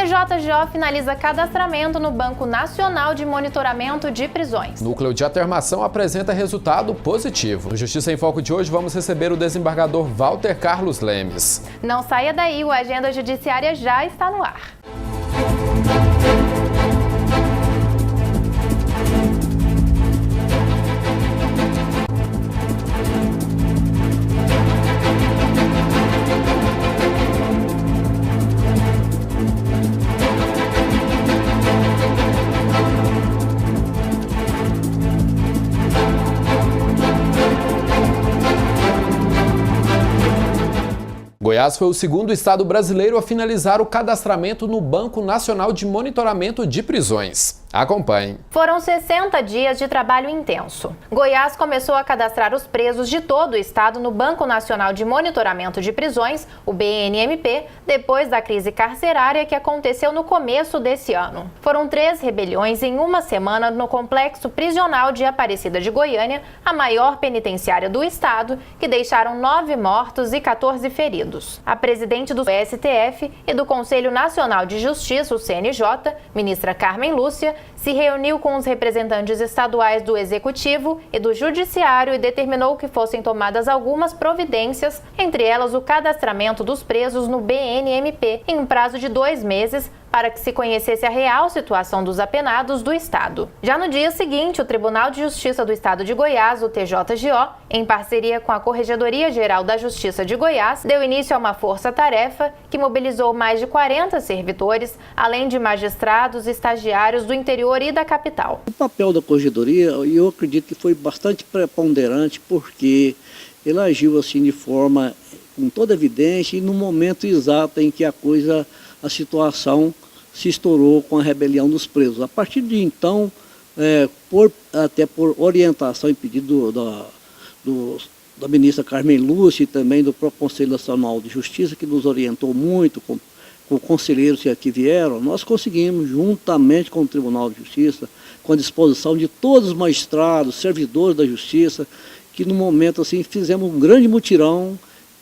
TJGO finaliza cadastramento no Banco Nacional de Monitoramento de Prisões. Núcleo de Atermação apresenta resultado positivo. No Justiça em Foco de hoje, vamos receber o desembargador Walter Carlos Lemes. Não saia daí, o Agenda Judiciária já está no ar. Goiás foi o segundo estado brasileiro a finalizar o cadastramento no Banco Nacional de Monitoramento de Prisões. Acompanhe. Foram 60 dias de trabalho intenso. Goiás começou a cadastrar os presos de todo o estado no Banco Nacional de Monitoramento de Prisões, o BNMP, depois da crise carcerária que aconteceu no começo desse ano. Foram 3 rebeliões em uma semana no complexo prisional de Aparecida de Goiânia, a maior penitenciária do estado, que deixaram 9 mortos e 14 feridos. A presidente do STF e do Conselho Nacional de Justiça, o CNJ, ministra Carmen Lúcia, se reuniu com os representantes estaduais do Executivo e do Judiciário e determinou que fossem tomadas algumas providências, entre elas o cadastramento dos presos no BNMP, em um prazo de 2 meses, para que se conhecesse a real situação dos apenados do Estado. Já no dia seguinte, o Tribunal de Justiça do Estado de Goiás, o TJGO, em parceria com a Corregedoria Geral da Justiça de Goiás, deu início a uma força-tarefa que mobilizou mais de 40 servidores, além de magistrados e estagiários do interior e da capital. O papel da Corregedoria, eu acredito que foi bastante preponderante, porque ele agiu assim de forma com toda evidência e no momento exato em que a situação se estourou com a rebelião dos presos. A partir de então, até por orientação e pedido da ministra Carmen Lúcia e também do próprio Conselho Nacional de Justiça, que nos orientou muito com conselheiros que aqui vieram, nós conseguimos, juntamente com o Tribunal de Justiça, com a disposição de todos os magistrados, servidores da Justiça, que no momento assim fizemos um grande mutirão.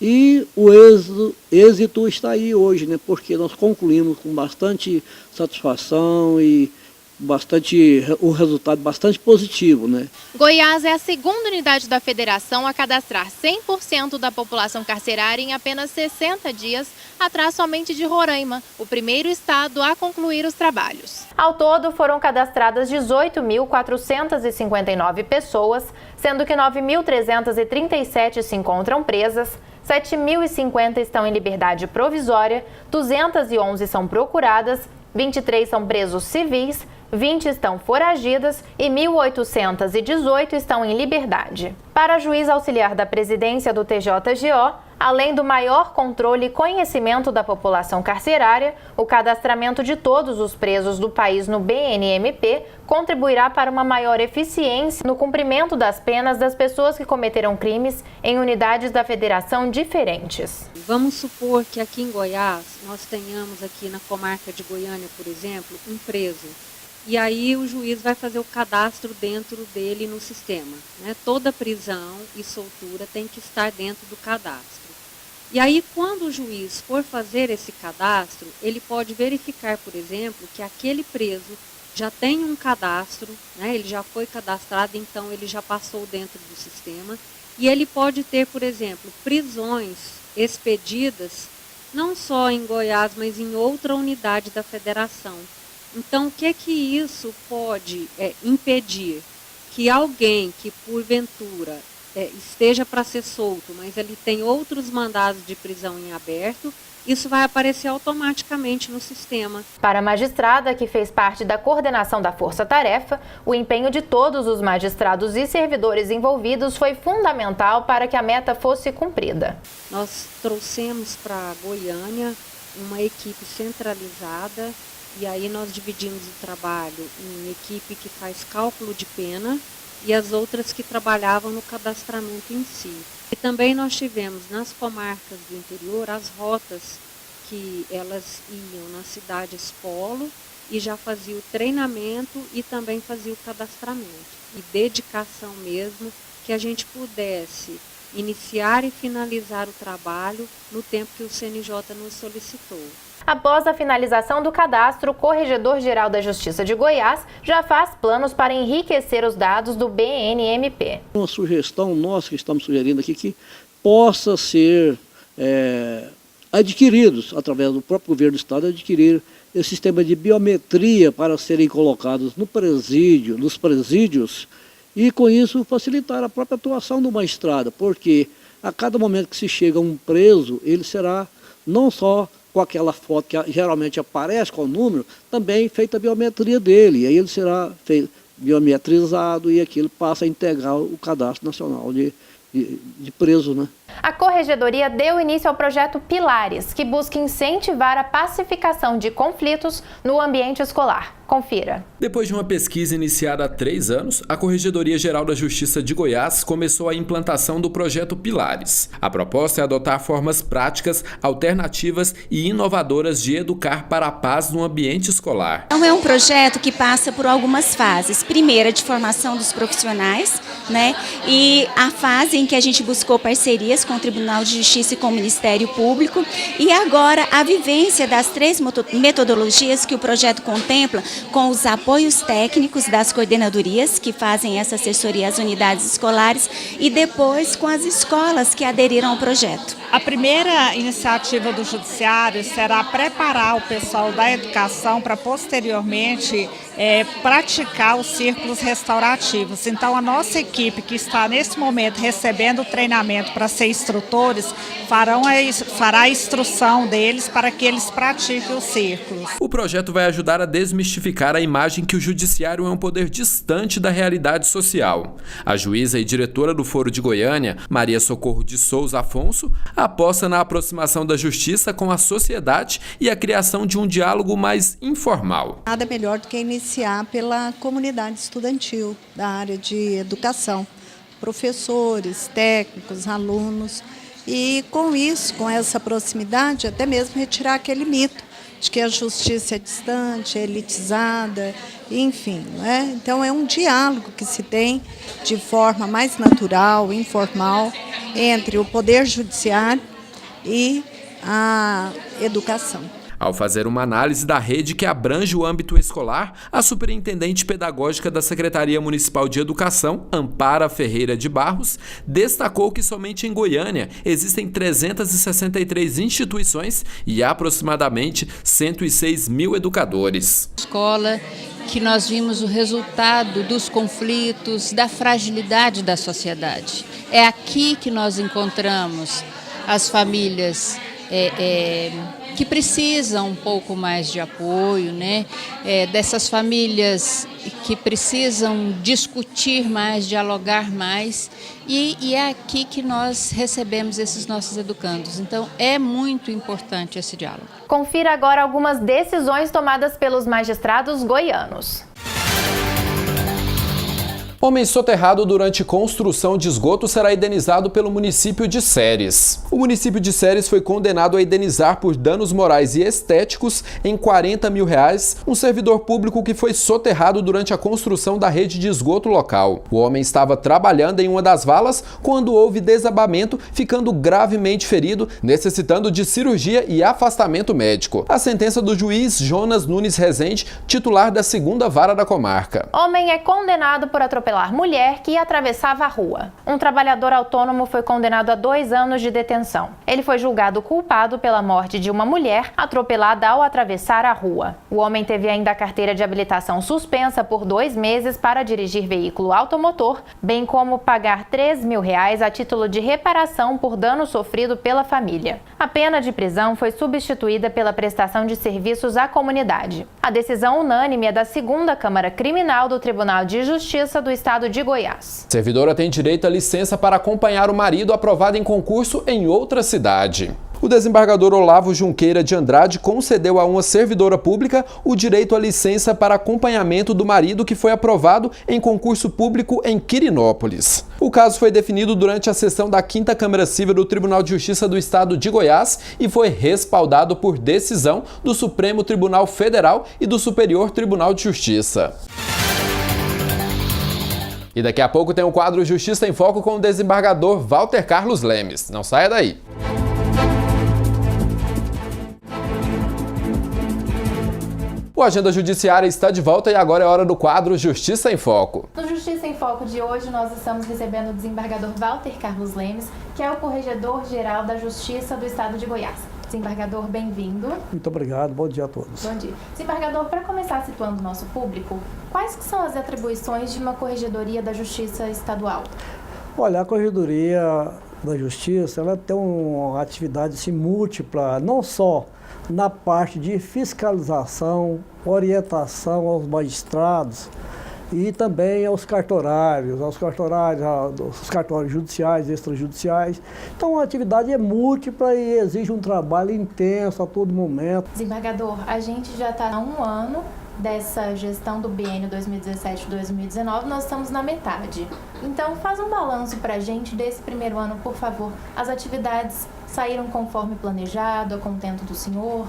E o êxito está aí hoje, né? Porque nós concluímos com bastante satisfação e um resultado bastante positivo, né? Goiás é a segunda unidade da federação a cadastrar 100% da população carcerária em apenas 60 dias, atrás somente de Roraima, o primeiro estado a concluir os trabalhos. Ao todo, foram cadastradas 18.459 pessoas, sendo que 9.337 se encontram presas, 7.050 estão em liberdade provisória, 211 são procuradas, 23 são presos civis, 20 estão foragidas e 1.818 estão em liberdade. Para a juíza auxiliar da presidência do TJGO, além do maior controle e conhecimento da população carcerária, o cadastramento de todos os presos do país no BNMP contribuirá para uma maior eficiência no cumprimento das penas das pessoas que cometeram crimes em unidades da federação diferentes. Vamos supor que aqui em Goiás nós tenhamos aqui na comarca de Goiânia, por exemplo, um preso. E aí o juiz vai fazer o cadastro dentro dele no sistema, né? Toda prisão e soltura tem que estar dentro do cadastro. E aí quando o juiz for fazer esse cadastro, ele pode verificar, por exemplo, que aquele preso já tem um cadastro, né? Ele já foi cadastrado, então ele já passou dentro do sistema. E ele pode ter, por exemplo, prisões expedidas, não só em Goiás, mas em outra unidade da federação. Então, o que isso pode impedir? Que alguém que, porventura, esteja para ser solto, mas ele tem outros mandados de prisão em aberto, isso vai aparecer automaticamente no sistema. Para a magistrada, que fez parte da coordenação da força-tarefa, o empenho de todos os magistrados e servidores envolvidos foi fundamental para que a meta fosse cumprida. Nós trouxemos para Goiânia uma equipe centralizada. E aí nós dividimos o trabalho em equipe que faz cálculo de pena e as outras que trabalhavam no cadastramento em si. E também nós tivemos nas comarcas do interior as rotas que elas iam nas cidades polo e já fazia o treinamento e também fazia o cadastramento. E dedicação mesmo, que a gente pudesse iniciar e finalizar o trabalho no tempo que o CNJ nos solicitou. Após a finalização do cadastro, o Corregedor-Geral da Justiça de Goiás já faz planos para enriquecer os dados do BNMP. Uma sugestão nossa que estamos sugerindo aqui que possa ser adquiridos, através do próprio governo do estado, adquirir esse sistema de biometria para serem colocados nos presídios e com isso facilitar a própria atuação do magistrado, porque a cada momento que se chega um preso, ele será não só com aquela foto que geralmente aparece com o número, também feita a biometria dele, e aí ele será biometrizado e aquilo passa a integrar o Cadastro Nacional de preso, né? A Corregedoria deu início ao projeto Pilares, que busca incentivar a pacificação de conflitos no ambiente escolar. Confira. Depois de uma pesquisa iniciada há 3 anos, a Corregedoria-Geral da Justiça de Goiás começou a implantação do projeto Pilares. A proposta é adotar formas práticas, alternativas e inovadoras de educar para a paz no ambiente escolar. Então é um projeto que passa por algumas fases. Primeira, de formação dos profissionais, né? E a fase em que a gente buscou parcerias com o Tribunal de Justiça e com o Ministério Público. E agora a vivência das 3 metodologias que o projeto contempla, com os apoios técnicos das coordenadorias que fazem essa assessoria às unidades escolares e depois com as escolas que aderiram ao projeto. A primeira iniciativa do Judiciário será preparar o pessoal da educação para posteriormente praticar os círculos restaurativos. Então a nossa equipe que está nesse momento recebendo o treinamento para ser instrutores fará a instrução deles para que eles pratiquem os círculos. O projeto vai ajudar a desmistificar a imagem que o Judiciário é um poder distante da realidade social. A juíza e diretora do Foro de Goiânia, Maria Socorro de Souza Afonso, aposta na aproximação da justiça com a sociedade e a criação de um diálogo mais informal. Nada melhor do que iniciar pela comunidade estudantil da área de educação, professores, técnicos, alunos, e com isso, com essa proximidade, até mesmo retirar aquele mito de que a justiça é distante, é elitizada, enfim, né? Então é um diálogo que se tem de forma mais natural, informal, entre o Poder Judiciário e a educação. Ao fazer uma análise da rede que abrange o âmbito escolar, a superintendente pedagógica da Secretaria Municipal de Educação, Ampara Ferreira de Barros, destacou que somente em Goiânia existem 363 instituições e aproximadamente 106 mil educadores. Escola que nós vimos o resultado dos conflitos, da fragilidade da sociedade. É aqui que nós encontramos as famílias que precisam um pouco mais de apoio, né? Dessas famílias que precisam discutir mais, dialogar mais, e é aqui que nós recebemos esses nossos educandos. Então, é muito importante esse diálogo. Confira agora algumas decisões tomadas pelos magistrados goianos. Homem soterrado durante construção de esgoto será indenizado pelo município de Ceres. O município de Ceres foi condenado a indenizar por danos morais e estéticos em R$40 mil um servidor público que foi soterrado durante a construção da rede de esgoto local. O homem estava trabalhando em uma das valas quando houve desabamento, ficando gravemente ferido, necessitando de cirurgia e afastamento médico. A sentença do juiz Jonas Nunes Rezende, titular da 2ª Vara da Comarca. Homem é condenado por atropelar mulher que atravessava a rua. Um trabalhador autônomo foi condenado a 2 anos de detenção. Ele foi julgado culpado pela morte de uma mulher atropelada ao atravessar a rua. O homem teve ainda a carteira de habilitação suspensa por 2 meses para dirigir veículo automotor, bem como pagar R$3 mil a título de reparação por dano sofrido pela família. A pena de prisão foi substituída pela prestação de serviços à comunidade. A decisão unânime é da 2ª Câmara Criminal do Tribunal de Justiça do Estado de Goiás. A servidora tem direito à licença para acompanhar o marido aprovado em concurso em outra cidade. O desembargador Olavo Junqueira de Andrade concedeu a uma servidora pública o direito à licença para acompanhamento do marido que foi aprovado em concurso público em Quirinópolis. O caso foi definido durante a sessão da 5ª Câmara Civil do Tribunal de Justiça do Estado de Goiás e foi respaldado por decisão do Supremo Tribunal Federal e do Superior Tribunal de Justiça. E daqui a pouco tem o quadro Justiça em Foco com o desembargador Walter Carlos Lemes. Não saia daí! O Agenda Judiciária está de volta e agora é hora do quadro Justiça em Foco. No Justiça em Foco de hoje, nós estamos recebendo o desembargador Walter Carlos Lemes, que é o Corregedor-Geral da Justiça do Estado de Goiás. Desembargador, bem-vindo. Muito obrigado, bom dia a todos. Bom dia. Desembargador, para começar situando o nosso público, quais que são as atribuições de uma Corregedoria da Justiça Estadual? Olha, a Corregedoria da Justiça, ela tem uma atividade assim, múltipla, não só na parte de fiscalização, orientação aos magistrados e também aos cartorários, os cartorários judiciais, extrajudiciais. Então a atividade é múltipla e exige um trabalho intenso a todo momento. Desembargador, a gente já está há um ano dessa gestão do biênio 2017-2019, nós estamos na metade. Então faz um balanço para a gente desse primeiro ano, por favor. As atividades saíram conforme planejado, a contento do senhor?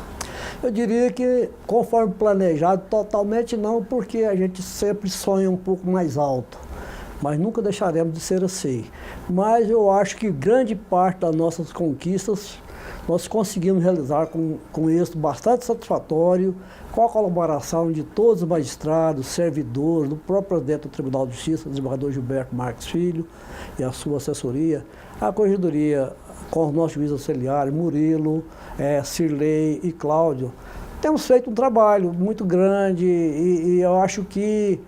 Eu diria que conforme planejado, totalmente não, porque a gente sempre sonha um pouco mais alto, mas nunca deixaremos de ser assim. Mas eu acho que grande parte das nossas conquistas nós conseguimos realizar com êxito bastante satisfatório, com a colaboração de todos os magistrados, servidores, do próprio presidente do Tribunal de Justiça, o desembargador Gilberto Marques Filho e a sua assessoria, a Corregedoria com os nossos juízes auxiliares, Murilo, Cirlei e Cláudio. Temos feito um trabalho muito grande e eu acho que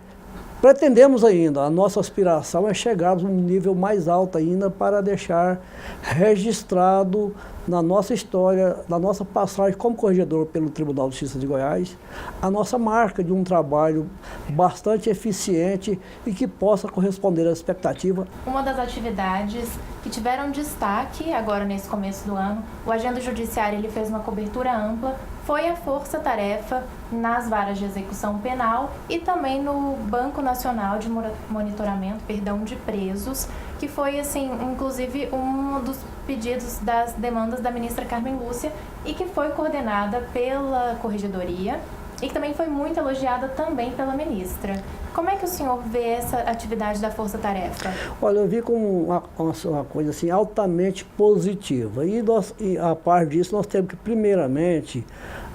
pretendemos ainda, a nossa aspiração é chegarmos a um nível mais alto ainda para deixar registrado na nossa história, na nossa passagem como corregedor pelo Tribunal de Justiça de Goiás, a nossa marca de um trabalho bastante eficiente e que possa corresponder à expectativa. Uma das atividades que tiveram destaque agora nesse começo do ano, o Agenda Judiciária ele fez uma cobertura ampla, foi a força-tarefa nas varas de execução penal e também no Banco Nacional de Monitoramento, de Presos, que foi, assim, inclusive um dos pedidos das demandas da ministra Carmen Lúcia e que foi coordenada pela Corregedoria e que também foi muito elogiada também pela ministra. Como é que o senhor vê essa atividade da força-tarefa? Olha, eu vi como uma coisa assim, altamente positiva. E a par disso, nós temos que, primeiramente,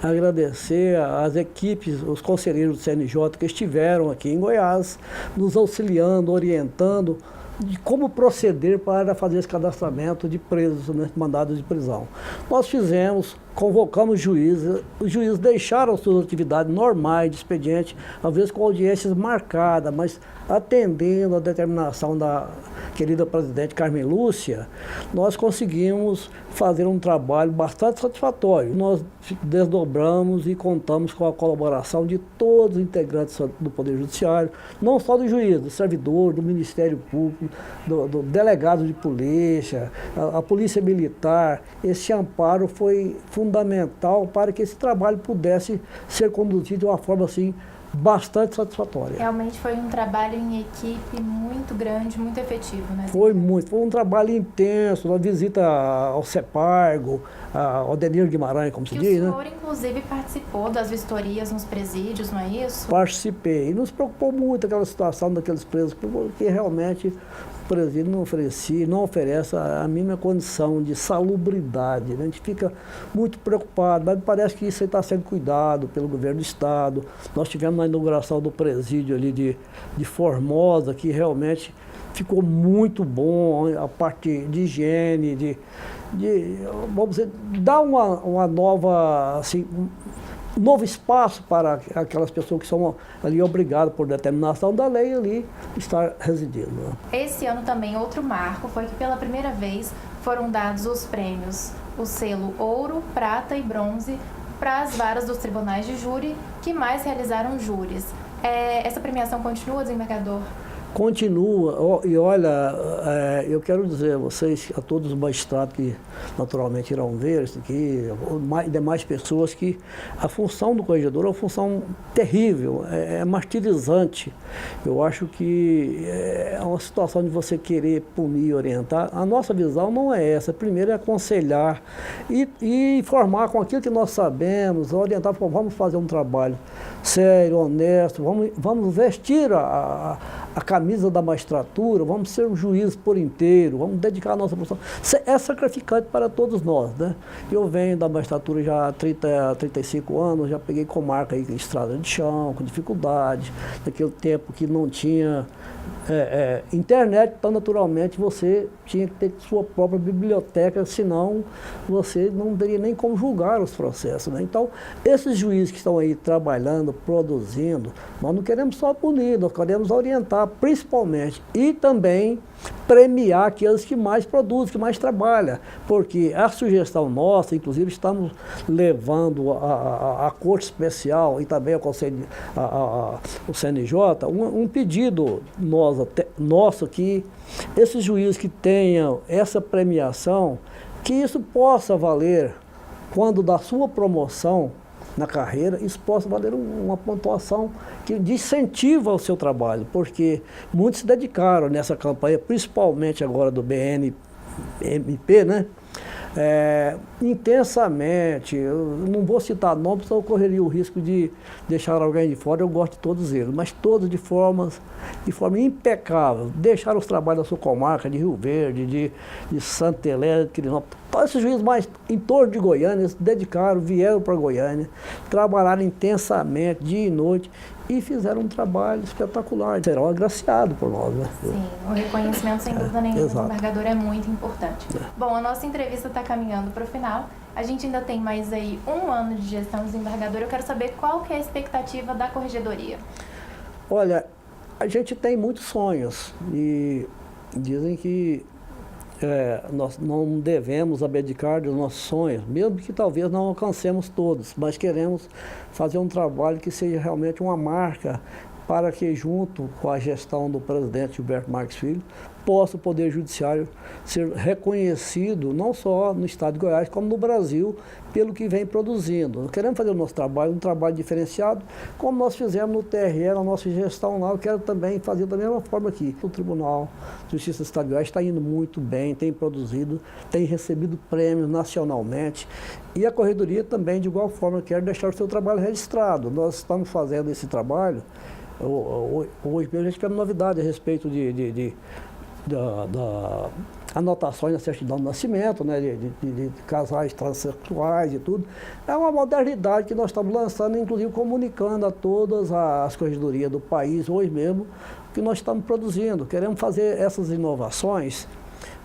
agradecer às equipes, os conselheiros do CNJ que estiveram aqui em Goiás, nos auxiliando, orientando de como proceder para fazer esse cadastramento de presos, né, mandados de prisão. Nós fizemos, convocamos juízes, os juízes deixaram suas atividades normais de expediente, às vezes com audiências marcadas, mas atendendo a determinação da querida presidente Carmen Lúcia, nós conseguimos fazer um trabalho bastante satisfatório. Nós desdobramos e contamos com a colaboração de todos os integrantes do Poder Judiciário, não só do juiz, do servidor, do Ministério Público, do delegado de polícia, a Polícia Militar. Esse amparo foi fundamental para que esse trabalho pudesse ser conduzido de uma forma assim, bastante satisfatória. Realmente foi um trabalho em equipe muito grande, muito efetivo, né? Foi um trabalho intenso, uma visita ao CEPARGO, ao Denir Guimarães, como se diz, né? O senhor, inclusive, participou das vistorias nos presídios, não é isso? Participei. E nos preocupou muito aquela situação daqueles presos, porque realmente o presídio não oferece a mínima condição de salubridade, né? A gente fica muito preocupado, mas parece que isso está sendo cuidado pelo governo do Estado. Nós tivemos na inauguração do presídio ali de Formosa, que realmente ficou muito bom, a parte de higiene, vamos dizer, dar uma nova, assim, um novo espaço para aquelas pessoas que são ali obrigadas por determinação da lei ali estar residindo. Esse ano também outro marco foi que pela primeira vez foram dados os prêmios, o selo ouro, prata e bronze para as varas dos tribunais de júri que mais realizaram júris. Essa premiação continua, desembargador? Continua, e olha, eu quero dizer a vocês, a todos os magistrados que naturalmente irão ver isso aqui, e demais pessoas, que a função do corregedor é uma função terrível, é martirizante. Eu acho que é uma situação de você querer punir, orientar. A nossa visão não é essa. Primeiro é aconselhar e informar com aquilo que nós sabemos, orientar, vamos fazer um trabalho sério, honesto, vamos vestir a camisa da magistratura, vamos ser um juiz por inteiro, vamos dedicar a nossa profissão. É sacrificante para todos nós, né? Eu venho da magistratura já há 35 anos, já peguei comarca aí, estrada de chão, com dificuldade, naquele tempo que não tinha internet, então naturalmente você tinha que ter sua própria biblioteca, senão você não teria nem como julgar os processos, né? Então, esses juízes que estão aí trabalhando, produzindo, nós não queremos só punir, nós queremos orientar principalmente e também premiar aqueles que mais produzem, que mais trabalham, porque a sugestão nossa, inclusive estamos levando a Corte Especial e também ao Conselho, o CNJ, um pedido nosso que esses juízes que tenham essa premiação, que isso possa valer quando da sua promoção na carreira, isso possa valer uma pontuação de incentivo ao seu trabalho, porque muitos se dedicaram nessa campanha, principalmente agora do BNMP, né? Intensamente. Eu não vou citar nomes, senão eu correria o risco de deixar alguém de fora. Eu gosto de todos eles, mas todos de forma impecável. Deixaram os trabalhos da sua comarca, de Rio Verde, de Santa Helena, de Quirinópolis. Todos esses juízes mais em torno de Goiânia se dedicaram, vieram para Goiânia, trabalharam intensamente, dia e noite, e fizeram um trabalho espetacular. Serão agraciados por nós, né? Sim, o reconhecimento, sem dúvida nenhuma, do desembargador é muito importante. Bom, a nossa entrevista está caminhando para o final. A gente ainda tem mais aí 1 ano de gestão do desembargador. Eu quero saber qual que é a expectativa da Corregedoria. Olha, a gente tem muitos sonhos e dizem que nós não devemos abdicar dos nossos sonhos, mesmo que talvez não alcancemos todos, mas queremos fazer um trabalho que seja realmente uma marca para que, junto com a gestão do presidente Gilberto Marques Filho, possa o Poder Judiciário ser reconhecido não só no estado de Goiás, como no Brasil, pelo que vem produzindo. Nós queremos fazer o nosso trabalho, um trabalho diferenciado, como nós fizemos no TRE, na nossa gestão lá, eu quero também fazer da mesma forma aqui. O Tribunal de Justiça do Estado de Goiás está indo muito bem, tem produzido, tem recebido prêmios nacionalmente, e a Corregedoria também, de igual forma, quer deixar o seu trabalho registrado. Nós estamos fazendo esse trabalho. Hoje mesmo a gente tem uma novidade a respeito da anotações na certidão de nascimento, né, de casais transexuais e tudo. É uma modernidade que nós estamos lançando, inclusive comunicando a todas as corregedorias do país, hoje mesmo, que nós estamos produzindo. Queremos fazer essas inovações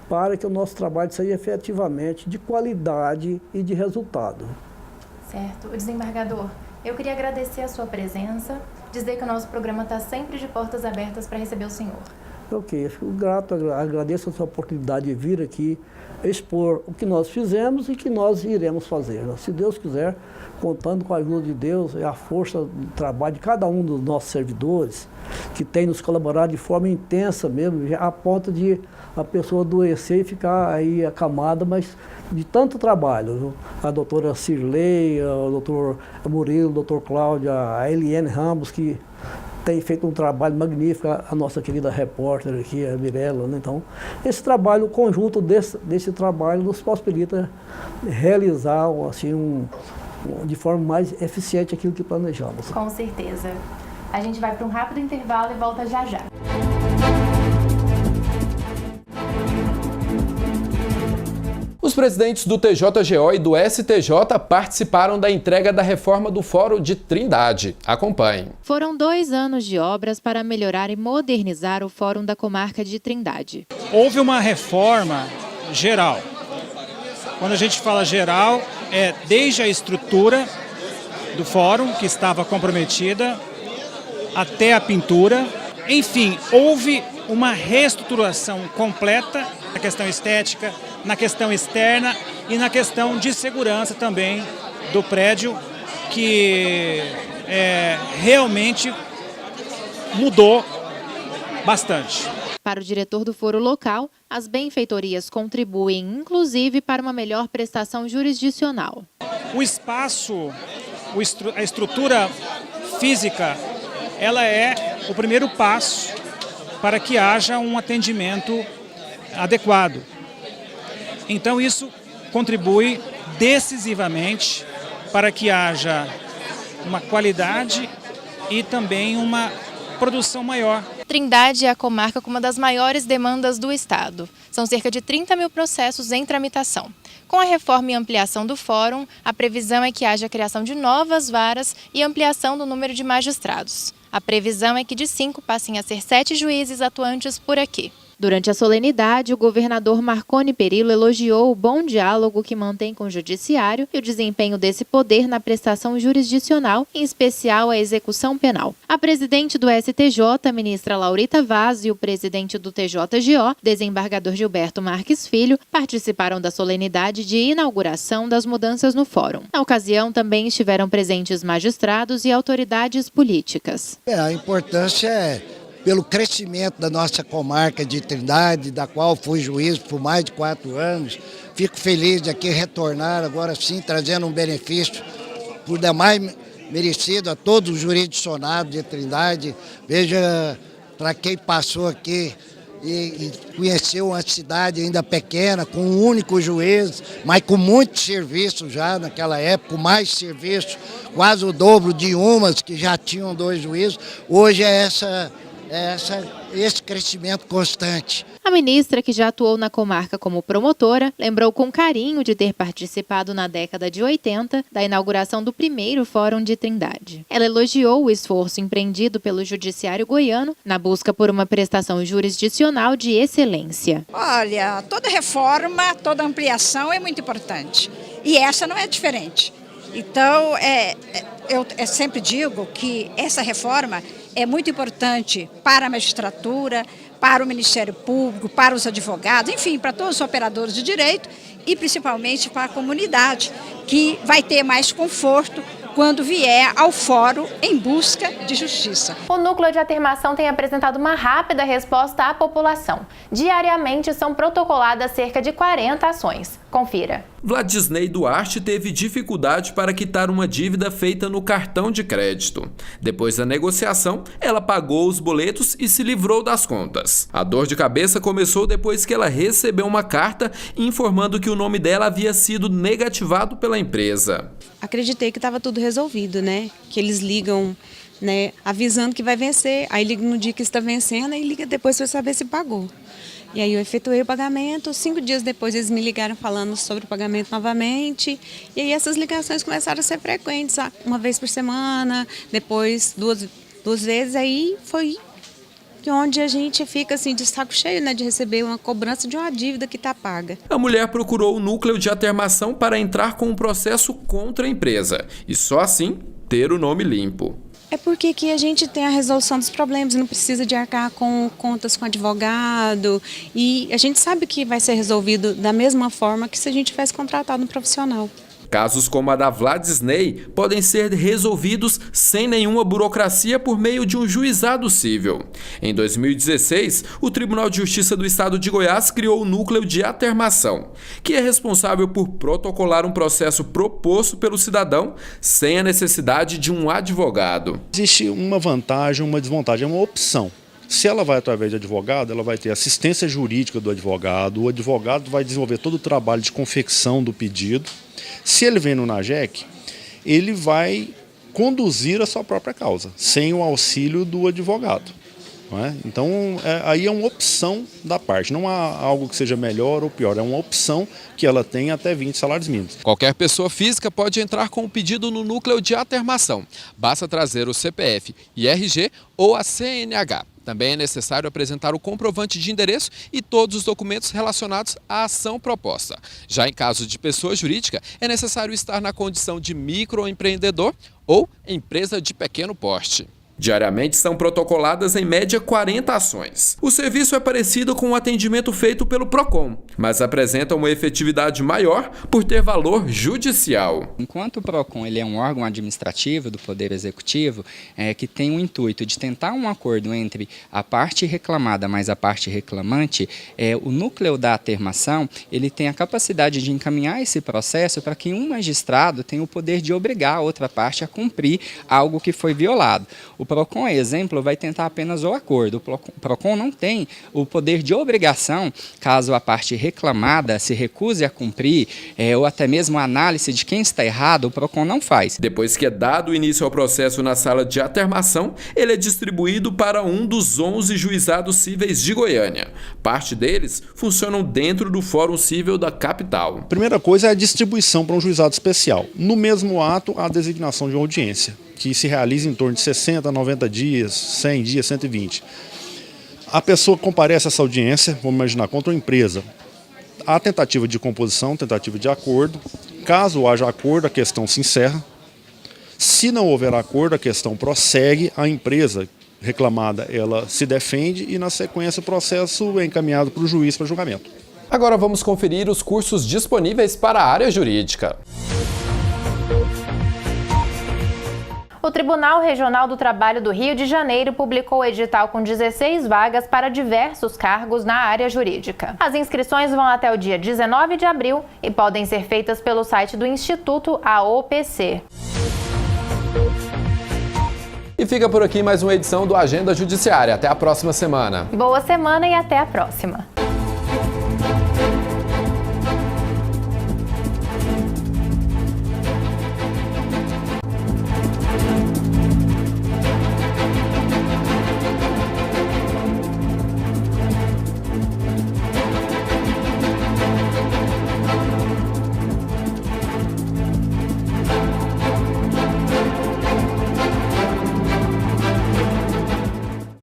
para que o nosso trabalho seja efetivamente de qualidade e de resultado. Certo. O desembargador, eu queria agradecer a sua presença, dizer que o nosso programa está sempre de portas abertas para receber o senhor. Ok, eu fico grato, agradeço a sua oportunidade de vir aqui expor o que nós fizemos e que nós iremos fazer. Se Deus quiser, contando com a ajuda de Deus e a força do trabalho de cada um dos nossos servidores, que tem nos colaborado de forma intensa mesmo, a ponto de a pessoa adoecer e ficar aí acamada, mas de tanto trabalho, viu? A doutora Cirlei, o doutor Murilo, o doutor Cláudio, a Eliane Ramos, que tem feito um trabalho magnífico, a nossa querida repórter aqui, a Mirella, né? Então, esse trabalho, o conjunto desse trabalho nos possibilita realizar assim, de forma mais eficiente aquilo que planejamos. Com certeza. A gente vai para um rápido intervalo e volta já já. Os presidentes do TJGO e do STJ participaram da entrega da reforma do Fórum de Trindade. Acompanhe. Foram 2 anos de obras para melhorar e modernizar o Fórum da Comarca de Trindade. Houve uma reforma geral. Quando a gente fala geral, é desde a estrutura do Fórum, que estava comprometida, até a pintura. Enfim, houve uma reestruturação completa na questão estética, na questão externa e na questão de segurança também do prédio, que realmente mudou bastante. Para o diretor do foro local, as benfeitorias contribuem, inclusive, para uma melhor prestação jurisdicional. O espaço, a estrutura física, ela é o primeiro passo para que haja um atendimento adequado. Então isso contribui decisivamente para que haja uma qualidade e também uma produção maior. Trindade é a comarca com uma das maiores demandas do estado. São cerca de 30 mil processos em tramitação. Com a reforma e ampliação do fórum, a previsão é que haja a criação de novas varas e ampliação do número de magistrados. A previsão é que de 5 passem a ser 7 juízes atuantes por aqui. Durante a solenidade, o governador Marconi Perillo elogiou o bom diálogo que mantém com o judiciário e o desempenho desse poder na prestação jurisdicional, em especial a execução penal. A presidente do STJ, ministra Laurita Vaz, e o presidente do TJGO, desembargador Gilberto Marques Filho, participaram da solenidade de inauguração das mudanças no fórum. Na ocasião, também estiveram presentes magistrados e autoridades políticas. A importância é pelo crescimento da nossa comarca de Trindade, da qual fui juiz por mais de 4 anos. Fico feliz de aqui retornar, agora sim, trazendo um benefício por demais merecido a todos os jurisdicionados de Trindade. Veja, para quem passou aqui e conheceu uma cidade ainda pequena, com um único juiz, mas com muito serviço já naquela época, mais serviço, quase o dobro de umas que já tinham 2 juízes. Hoje é esse crescimento constante. A ministra, que já atuou na comarca como promotora, lembrou com carinho de ter participado na década de 80 da inauguração do primeiro Fórum de Trindade. Ela elogiou o esforço empreendido pelo Judiciário goiano na busca por uma prestação jurisdicional de excelência. Olha, toda reforma, toda ampliação é muito importante. E essa não é diferente. Então, eu sempre digo que essa reforma é muito importante para a magistratura, para o Ministério Público, para os advogados, enfim, para todos os operadores de direito e principalmente para a comunidade, que vai ter mais conforto quando vier ao fórum em busca de justiça. O Núcleo de Atermação tem apresentado uma rápida resposta à população. Diariamente são protocoladas cerca de 40 ações. Confira. Vladisney Duarte teve dificuldade para quitar uma dívida feita no cartão de crédito. Depois da negociação, ela pagou os boletos e se livrou das contas. A dor de cabeça começou depois que ela recebeu uma carta informando que o nome dela havia sido negativado pela empresa. Acreditei que estava tudo resolvido, né? Que eles ligam, né, avisando que vai vencer, aí liga no dia que está vencendo e liga depois para saber se pagou. E aí eu efetuei o pagamento, 5 dias depois eles me ligaram falando sobre o pagamento novamente, e aí essas ligações começaram a ser frequentes, uma vez por semana, depois duas vezes, aí foi onde a gente fica assim de saco cheio, né, de receber uma cobrança de uma dívida que está paga. A mulher procurou o Núcleo de Atermação para entrar com um processo contra a empresa e só assim ter o nome limpo. É porque que a gente tem a resolução dos problemas, não precisa de arcar com contas com advogado, e a gente sabe que vai ser resolvido da mesma forma que se a gente tivesse contratado um profissional. Casos como a da Vladisney podem ser resolvidos sem nenhuma burocracia por meio de um juizado cível. Em 2016, o Tribunal de Justiça do Estado de Goiás criou o Núcleo de Atermação, que é responsável por protocolar um processo proposto pelo cidadão sem a necessidade de um advogado. Existe uma vantagem, uma desvantagem, é uma opção. Se ela vai através de advogado, ela vai ter assistência jurídica do advogado, o advogado vai desenvolver todo o trabalho de confecção do pedido. Se ele vem no NAGEC, ele vai conduzir a sua própria causa, sem o auxílio do advogado. Não é? Então, aí é uma opção da parte, não há algo que seja melhor ou pior, é uma opção que ela tem até 20 salários mínimos. Qualquer pessoa física pode entrar com o pedido no Núcleo de Atermação. Basta trazer o CPF, IRG ou a CNH. Também é necessário apresentar o comprovante de endereço e todos os documentos relacionados à ação proposta. Já em caso de pessoa jurídica, é necessário estar na condição de microempreendedor ou empresa de pequeno porte. Diariamente são protocoladas em média 40 ações. O serviço é parecido com o atendimento feito pelo PROCON, mas apresenta uma efetividade maior por ter valor judicial. Enquanto o PROCON ele é um órgão administrativo do Poder Executivo que tem o intuito de tentar um acordo entre a parte reclamada mais a parte reclamante, o núcleo da atermação ele tem a capacidade de encaminhar esse processo para que um magistrado tenha o poder de obrigar a outra parte a cumprir algo que foi violado. O O PROCON, exemplo, vai tentar apenas o acordo. O PROCON não tem o poder de obrigação, caso a parte reclamada se recuse a cumprir, ou até mesmo a análise de quem está errado, o PROCON não faz. Depois que é dado início ao processo na sala de atermação, ele é distribuído para um dos 11 juizados cíveis de Goiânia. Parte deles funcionam dentro do Fórum Cível da capital. A primeira coisa é a distribuição para um juizado especial. No mesmo ato, a designação de uma audiência, que se realiza em torno de 60, 90 dias, 100 dias, 120. A pessoa comparece a essa audiência, vamos imaginar, contra uma empresa. Há tentativa de composição, tentativa de acordo. Caso haja acordo, a questão se encerra. Se não houver acordo, a questão prossegue, a empresa reclamada ela se defende e, na sequência, o processo é encaminhado para o juiz para julgamento. Agora vamos conferir os cursos disponíveis para a área jurídica. O Tribunal Regional do Trabalho do Rio de Janeiro publicou o edital com 16 vagas para diversos cargos na área jurídica. As inscrições vão até o dia 19 de abril e podem ser feitas pelo site do Instituto AOPC. E fica por aqui mais uma edição do Agenda Judiciária. Até a próxima semana. Boa semana e até a próxima.